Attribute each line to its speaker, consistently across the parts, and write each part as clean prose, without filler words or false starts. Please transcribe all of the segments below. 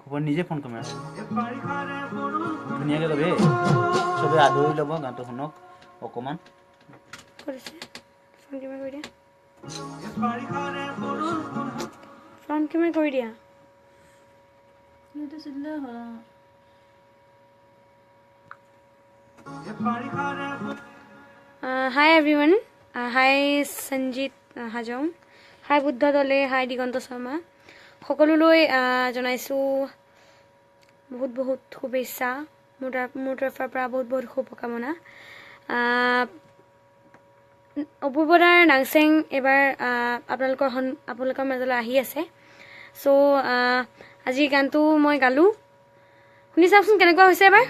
Speaker 1: হ'ব নিজে ফোন কৰিম ধুনীয়াকৈ গাবি চবেই আদৰি ল'ব গানটো শুনক অকণমান
Speaker 2: ফ্ৰণ্ট কেমেৰা কৰি দিয়া হাই এভৰিৱান হাই সঞ্জিত হাজং হাই বুদ্ধ দলে হাই দিগন্ত শৰ্মা সকলোলৈ জনাইছোঁ বহুত বহুত শুভেচ্ছা মোৰ তৰফৰ পৰা বহুত বহুত শুভকামনা অপূৰ্বদাৰ নাংচেং এবাৰ আপোনালোকৰ মাজলৈ আহি আছে চ' আজি গানটো মই গালোঁ শুনি চাওকচোন কেনেকুৱা হৈছে এবাৰ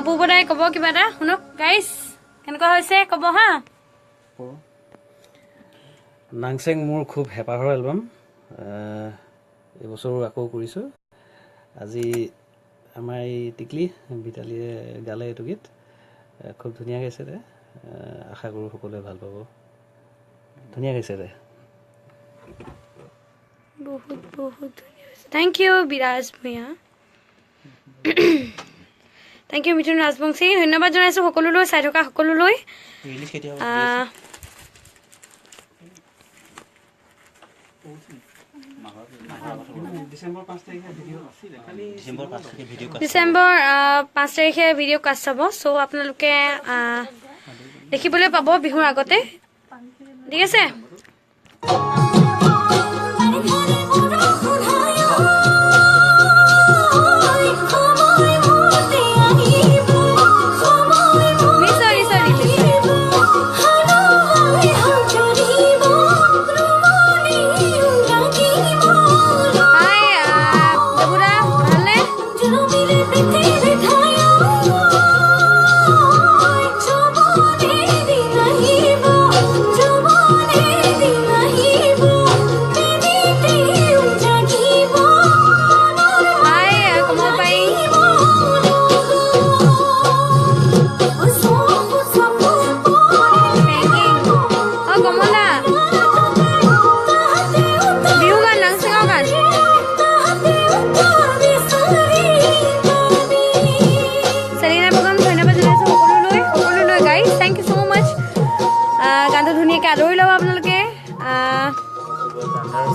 Speaker 2: পূৰ্বদাই ক'ব কিবা এটা শুনক গাইজ কেনেকুৱা হৈছে ক'ব হা
Speaker 3: নাংচেং মোৰ খুব হেঁপাহৰ এলবাম এইবছৰো আকৌ কৰিছোঁ আজি আমাৰ এই টিকলি ভিতালীয়ে গালে এইটো গীত খুব ধুনীয়া গাইছে দে আশা কৰোঁ সকলোৱে ভাল পাব ধুনীয়া গাইছে দে
Speaker 2: বহুত বহুত ধুনীয়া হৈছে থেংক ইউ বিৰাজ ভূঞা থেংক ইউ মিথুন ৰাজবংশী ধন্যবাদ জনাইছোঁ সকলোলৈ চাই থকা সকলোলৈ
Speaker 1: ৰিলিজ কেতিয়া হ'ব ডিচেম্বৰ 5 তাৰিখে
Speaker 2: ভিডিঅ' কাষ্ট চাব চ' আপোনালোকে দেখিবলৈ পাব বিহুৰ আগতে ঠিক আছে গানটো ধুনীয়াকৈ আদৰি ল'ব আপোনালোকে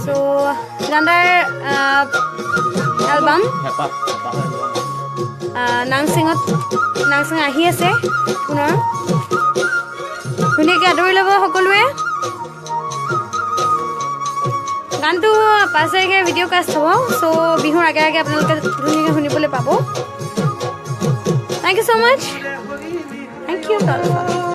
Speaker 2: চ' গানটাৰ এলবাম নাংচিং আহি আছে পুনৰ ধুনীয়াকৈ আদৰি ল'ব সকলোৱে গানটো 5 তাৰিখে ভিডিঅ' কাষ্ট হ'ব চ' বিহুৰ আগে আগে আপোনালোকে ধুনীয়াকৈ শুনিবলৈ পাব thank you so' much thank U